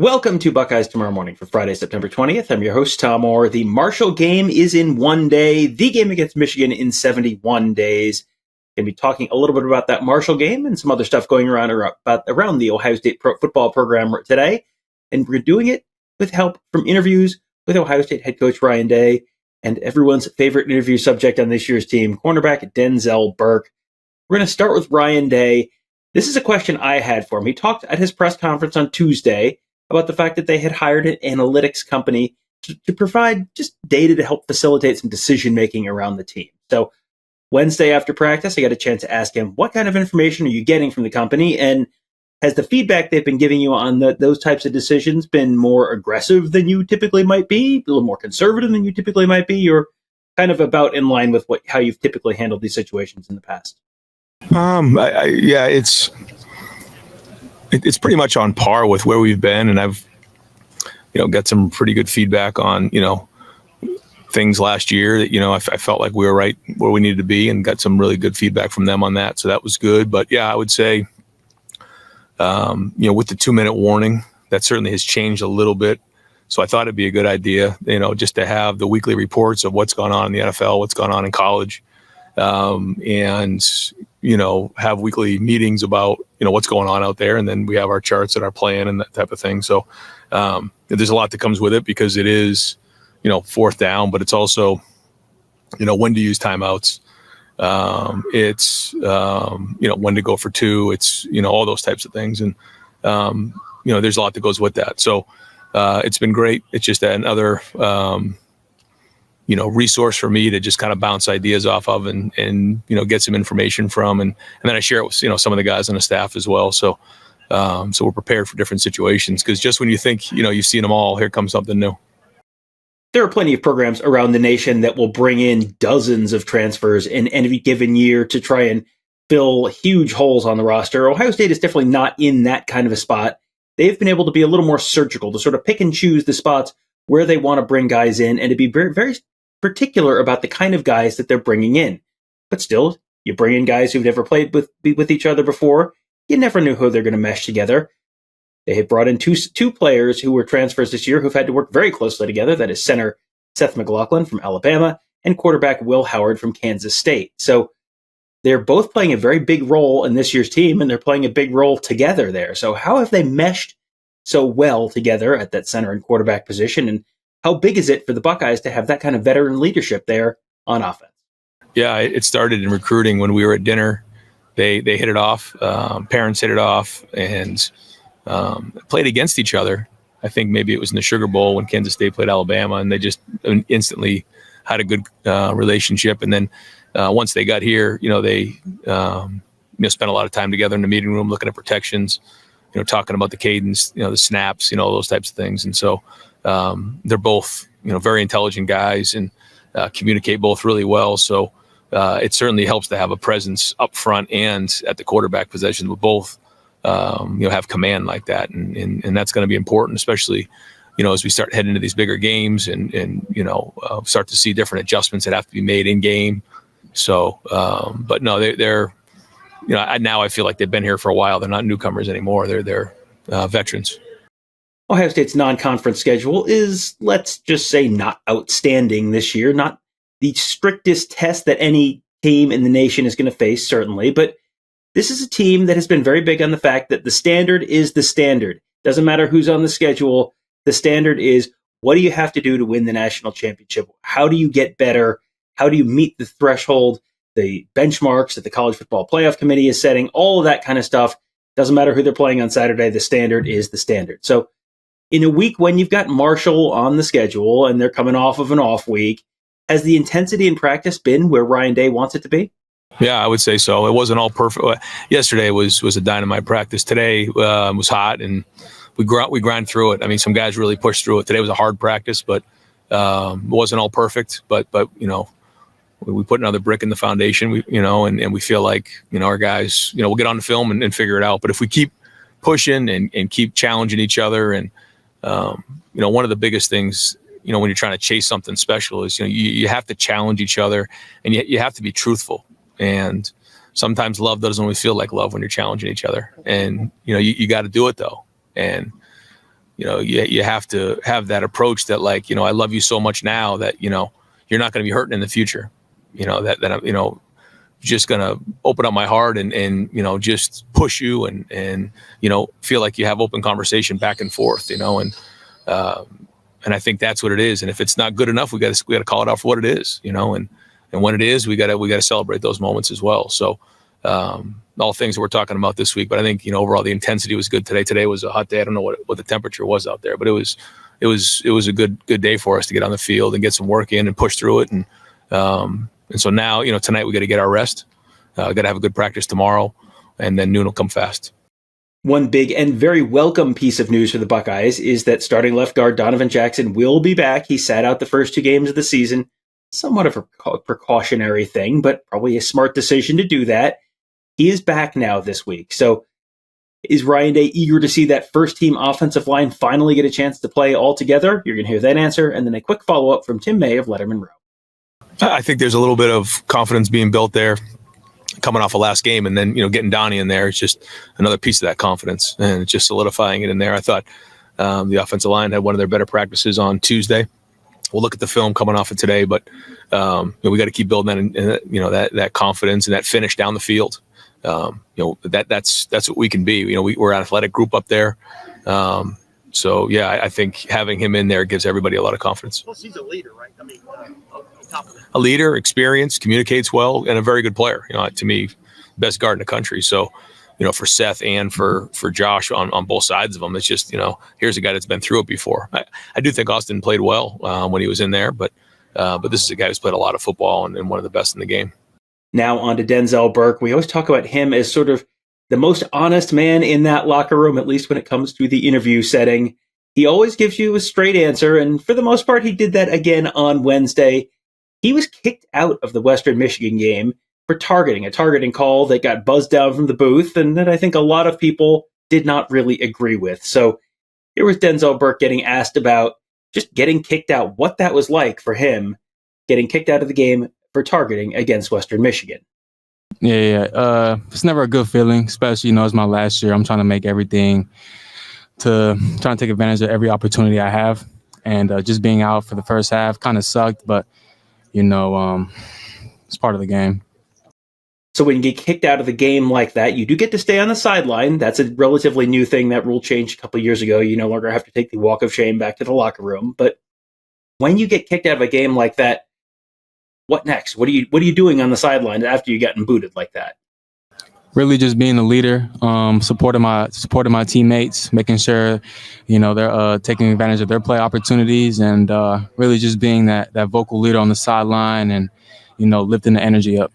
Welcome to Buckeyes Tomorrow Morning for Friday, September 20th. I'm your host, Tom Orr. The Marshall game is in 1 day. The game against Michigan in 71 days. Going to be talking a little bit about that Marshall game and some other stuff going around the Ohio State football program today. And we're doing it with help from interviews with Ohio State head coach Ryan Day and everyone's favorite interview subject on this year's team, cornerback Denzel Burke. We're going to start with Ryan Day. This is a question I had for him. He talked at his press conference on Tuesday about the fact that they had hired an analytics company to provide just data to help facilitate some decision-making around the team. So Wednesday after practice, I got a chance to ask him, what kind of information are you getting from the company? And has the feedback they've been giving you on those types of decisions been more aggressive than you typically might be, a little more conservative than you typically might be, or kind of about in line with how you've typically handled these situations in the past? It's pretty much on par with where we've been, and I've got some pretty good feedback on things last year that I felt like we were right where we needed to be, and got some really good feedback from them on that, so that was good. But yeah, I would say with the 2-minute warning, that certainly has changed a little bit. So I thought it'd be a good idea, just to have the weekly reports of what's going on in the NFL, what's going on in college, and have weekly meetings about, what's going on out there. And then we have our charts and our plan and that type of thing. So there's a lot that comes with it, because it is, fourth down, but it's also, when to use timeouts. It's, when to go for two. It's, all those types of things. And, there's a lot that goes with that. So it's been great. It's just another, resource for me to just kind of bounce ideas off of and get some information from. And then I share it with, some of the guys on the staff as well. So we're prepared for different situations, because just when you think, you've seen them all, here comes something new. There are plenty of programs around the nation that will bring in dozens of transfers in any given year to try and fill huge holes on the roster. Ohio State is definitely not in that kind of a spot. They've been able to be a little more surgical, to sort of pick and choose the spots where they want to bring guys in, and to be very, very particular about the kind of guys that they're bringing in. But still, you bring in guys who've never played with each other before. You never knew who they're going to mesh together. They have brought in two players who were transfers this year who've had to work very closely together. That is center Seth McLaughlin from Alabama and quarterback Will Howard from Kansas State. So they're both playing a very big role in this year's team, and they're playing a big role together there. So how have they meshed so well together at that center and quarterback position? And how big is it for the Buckeyes to have that kind of veteran leadership there on offense? Yeah, it started in recruiting when we were at dinner. They hit it off. Parents hit it off, and played against each other. I think maybe it was in the Sugar Bowl when Kansas State played Alabama, and they just instantly had a good relationship. And then once they got here, they spent a lot of time together in the meeting room, looking at protections, talking about the cadence, the snaps, those types of things. And so they're both, very intelligent guys, and communicate both really well. So it certainly helps to have a presence up front and at the quarterback position with both, have command like that. And that's going to be important, especially, as we start heading into these bigger games and start to see different adjustments that have to be made in game. So, but no, they're now I feel like they've been here for a while. They're not newcomers anymore. They're veterans. Ohio State's non-conference schedule is, let's just say, not outstanding this year. Not the strictest test that any team in the nation is going to face, certainly. But this is a team that has been very big on the fact that the standard is the standard. Doesn't matter who's on the schedule. The standard is, what do you have to do to win the national championship? How do you get better? How do you meet the threshold, the benchmarks that the College Football Playoff Committee is setting? All of that kind of stuff. Doesn't matter who they're playing on Saturday. The standard is the standard. So in a week when you've got Marshall on the schedule and they're coming off of an off week, has the intensity in practice been where Ryan Day wants it to be? Yeah, I would say so. It wasn't all perfect. Yesterday was a dynamite practice. Today was hot, and we grind through it. I mean, some guys really pushed through it. Today was a hard practice, but it wasn't all perfect. But we put another brick in the foundation. And we feel like our guys we'll get on the film and figure it out. But if we keep pushing and keep challenging each other, and one of the biggest things when you're trying to chase something special is you have to challenge each other, and you have to be truthful. And sometimes love doesn't always feel like love when you're challenging each other. And, you got to do it though. And, you have to have that approach that like, I love you so much now that, you're not going to be hurting in the future, that I'm, just going to open up my heart and just push you and feel like you have open conversation back and forth, and I think that's what it is. And if it's not good enough, we got to call it out for what it is, and when it is, we got to celebrate those moments as well. So, all things that we're talking about this week, but I think, overall the intensity was good today. Today was a hot day. I don't know what the temperature was out there, but it was a good day for us to get on the field and get some work in and push through it. And so now, tonight we got to get our rest. Got to have a good practice tomorrow, and then noon will come fast. One big and very welcome piece of news for the Buckeyes is that starting left guard Donovan Jackson will be back. He sat out the first 2 games of the season. Somewhat of a precautionary thing, but probably a smart decision to do that. He is back now this week. So is Ryan Day eager to see that first-team offensive line finally get a chance to play all together? You're going to hear that answer, and then a quick follow-up from Tim May of Letterman Row. I think there's a little bit of confidence being built there coming off a last game, and then, getting Donnie in there is just another piece of that confidence, and it's just solidifying it in there. I thought the offensive line had one of their better practices on Tuesday. We'll look at the film coming off of today, but we got to keep building that, that confidence and that finish down the field. That's what we can be. We're an athletic group up there. So yeah, I think having him in there gives everybody a lot of confidence. Plus, he's a leader, right? I mean, on top of it. A leader, experienced, communicates well, and a very good player. To me, best guard in the country. So, for Seth and for Josh on both sides of them, it's just, here's a guy that's been through it before. I do think Austin played well when he was in there, but this is a guy who's played a lot of football and one of the best in the game. Now on to Denzel Burke. We always talk about him as sort of the most honest man in that locker room, at least when it comes to the interview setting. He always gives you a straight answer, and for the most part, he did that again on Wednesday. He was kicked out of the Western Michigan game for targeting, a targeting call that got buzzed down from the booth, and that I think a lot of people did not really agree with. So here was Denzel Burke getting asked about just getting kicked out, what that was like for him, getting kicked out of the game for targeting against Western Michigan. Yeah. It's never a good feeling, especially, it's my last year. I'm trying to make everything trying to take advantage of every opportunity I have. And just being out for the first half kind of sucked, but, it's part of the game. So when you get kicked out of the game like that, you do get to stay on the sideline. That's a relatively new thing. That rule changed a couple of years ago. You no longer have to take the walk of shame back to the locker room. But when you get kicked out of a game like that, what next? What are you doing on the sideline after you gotten booted like that? Really just being a leader, supporting my teammates, making sure, they're taking advantage of their play opportunities, and really just being that vocal leader on the sideline and, lifting the energy up.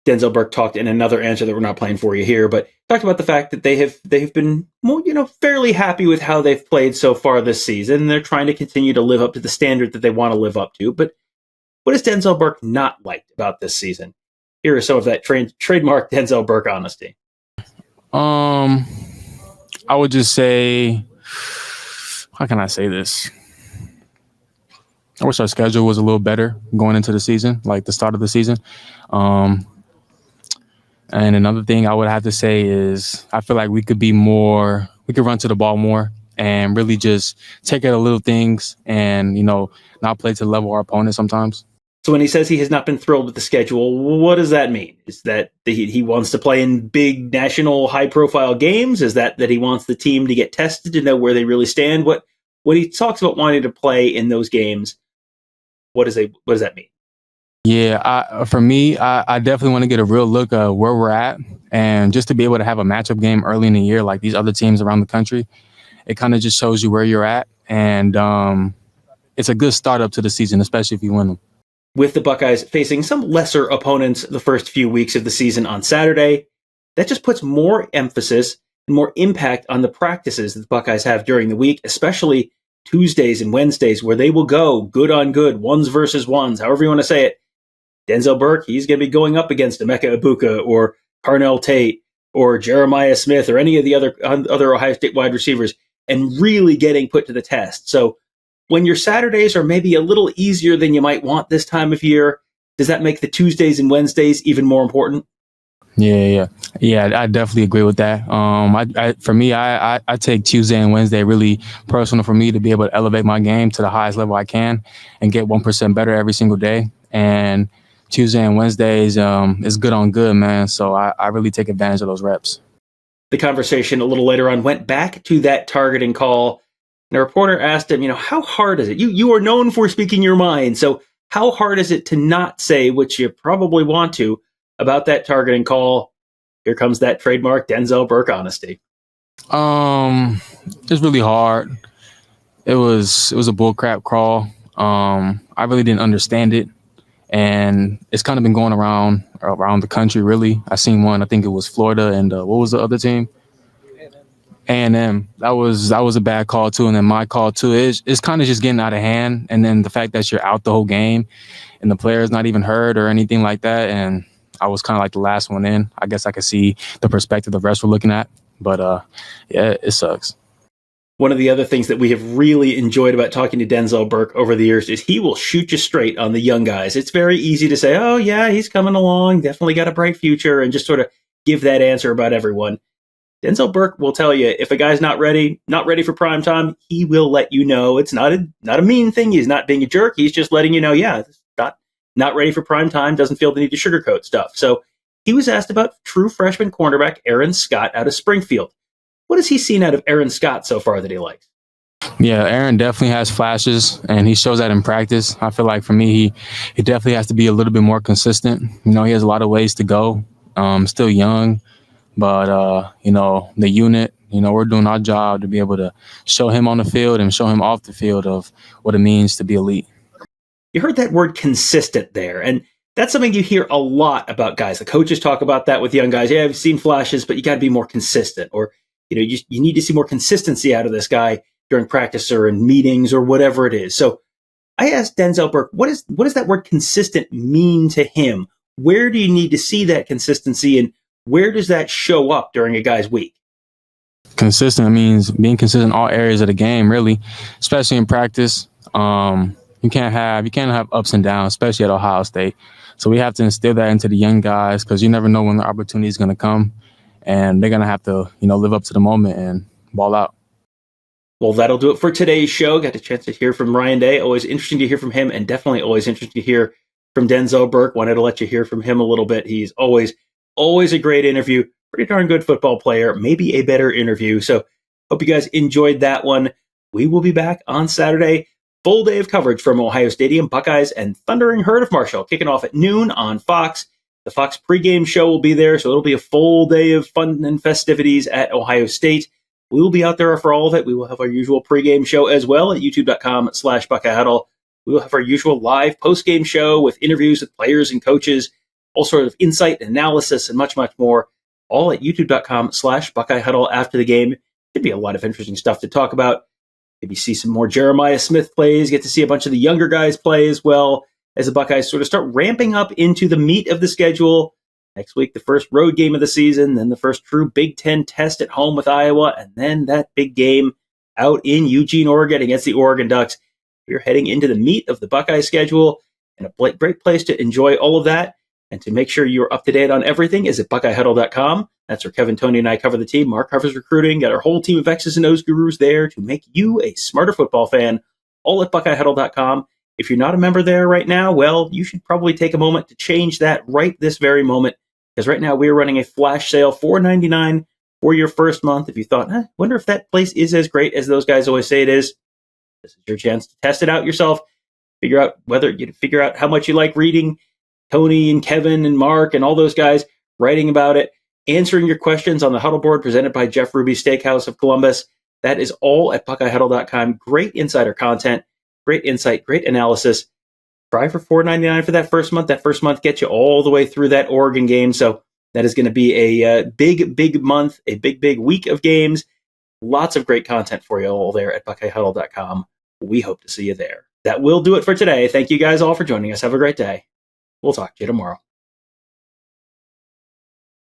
Denzel Burke talked in another answer that we're not playing for you here, but talked about the fact that they've been more, fairly happy with how they've played so far this season. They're trying to continue to live up to the standard that they want to live up to. But what has Denzel Burke not liked about this season? Here is some of that trademark Denzel Burke honesty. I would just say, how can I say this? I wish our schedule was a little better going into the season, like the start of the season. And another thing I would have to say is I feel like we could run to the ball more and really just take out the little things and, not play to the level of our opponent sometimes. So when he says he has not been thrilled with the schedule, what does that mean? Is that he wants to play in big national high-profile games? Is that he wants the team to get tested to know where they really stand? When he talks about wanting to play in those games, what does that mean? Yeah, for me, I definitely want to get a real look at where we're at, and just to be able to have a matchup game early in the year like these other teams around the country, it kind of just shows you where you're at, and it's a good start up to the season, especially if you win them. With the Buckeyes facing some lesser opponents the first few weeks of the season on Saturday, that just puts more emphasis and more impact on the practices that the Buckeyes have during the week, especially Tuesdays and Wednesdays, where they will go good on good, ones versus ones, however you want to say it. Denzel Burke, he's going to be going up against Emeka Ibuka or Carnell Tate or Jeremiah Smith or any of the other Ohio State wide receivers and really getting put to the test. So when your Saturdays are maybe a little easier than you might want this time of year, does that make the Tuesdays and Wednesdays even more important? Yeah. I definitely agree with that. For me, I take Tuesday and Wednesday really personal for me to be able to elevate my game to the highest level I can and get 1% better every single day. And Tuesday and Wednesdays is good on good, man. So I really take advantage of those reps. The conversation a little later on went back to that targeting call. And a reporter asked him, how hard is it? You are known for speaking your mind. So how hard is it to not say what you probably want to about that targeting call? Here comes that trademark Denzel Burke honesty. It's really hard. It was a bullcrap call. I really didn't understand it. And it's kind of been going around the country, really. I seen one, I think it was Florida, and what was the other team? A&M. That was a bad call, too. And then my call, too, is kind of just getting out of hand. And then the fact that you're out the whole game and the player's not even hurt or anything like that. And I was kind of like the last one in. I guess I could see the perspective the refs were looking at. But, yeah, it sucks. One of the other things that we have really enjoyed about talking to Denzel Burke over the years is he will shoot you straight on the young guys. It's very easy to say, oh, yeah, he's coming along, definitely got a bright future, and just sort of give that answer about everyone. Denzel Burke will tell you if a guy's not ready for prime time, he will let you know. It's not a mean thing. He's not being a jerk. He's just letting you know, yeah, not ready for prime time, doesn't feel the need to sugarcoat stuff. So he was asked about true freshman cornerback Aaron Scott out of Springfield. What has he seen out of Aaron Scott so far that he likes? Yeah, Aaron definitely has flashes, and he shows that in practice. I feel like for me, he definitely has to be a little bit more consistent. He has a lot of ways to go. Still young, but the unit, we're doing our job to be able to show him on the field and show him off the field of what it means to be elite. You heard that word consistent there, and that's something you hear a lot about guys. The coaches talk about that with young guys. Yeah, I've seen flashes, but you got to be more consistent, or you need to see more consistency out of this guy during practice or in meetings or whatever it is. So I asked Denzel Burke, what does that word consistent mean to him? Where do you need to see that consistency, and where does that show up during a guy's week? Consistent means being consistent in all areas of the game, really, especially in practice. You can't have ups and downs, especially at Ohio State. So we have to instill that into the young guys because you never know when the opportunity is going to come. And they're going to have to, live up to the moment and ball out. Well, that'll do it for today's show. Got a chance to hear from Ryan Day. Always interesting to hear from him, and definitely always interesting to hear from Denzel Burke. Wanted to let you hear from him a little bit. He's always a great interview. Pretty darn good football player. Maybe a better interview. So hope you guys enjoyed that one. We will be back on Saturday. Full day of coverage from Ohio Stadium, Buckeyes, and Thundering Herd of Marshall, kicking off at noon on Fox. The Fox pregame show will be there, so it'll be a full day of fun and festivities at Ohio State. We will be out there for all of it. We will have our usual pregame show as well at youtube.com/Buckeye Huddle. We will have our usual live postgame show with interviews with players and coaches, all sort of insight and analysis and much, much more, all at youtube.com/Buckeye Huddle after the game. Should be a lot of interesting stuff to talk about. Maybe see some more Jeremiah Smith plays, get to see a bunch of the younger guys play as well, as the Buckeyes sort of start ramping up into the meat of the schedule. Next week, the first road game of the season, then the first true Big Ten test at home with Iowa, and then that big game out in Eugene, Oregon against the Oregon Ducks. We're heading into the meat of the Buckeye schedule, and a great place to enjoy all of that and to make sure you're up to date on everything is at BuckeyeHuddle.com. That's where Kevin, Tony, and I cover the team. Mark covers recruiting. Got our whole team of X's and O's gurus there to make you a smarter football fan, all at BuckeyeHuddle.com. If you're not a member there right now, well, you should probably take a moment to change that right this very moment, because right now we're running a flash sale, $4.99 for your first month. If you thought, wonder if that place is as great as those guys always say it is, this is your chance to test it out yourself, figure out how much you like reading Tony and Kevin and Mark and all those guys writing about it, answering your questions on the huddle board presented by Jeff Ruby Steakhouse of Columbus. That is all at BuckeyeHuddle.com. Great insider content, great insight, great analysis. Try for $4.99 for that first month. That first month gets you all the way through that Oregon game. So that is going to be a big month, a big week of games. Lots of great content for you all there at BuckeyeHuddle.com. We hope to see you there. That will do it for today. Thank you guys all for joining us. Have a great day. We'll talk to you tomorrow.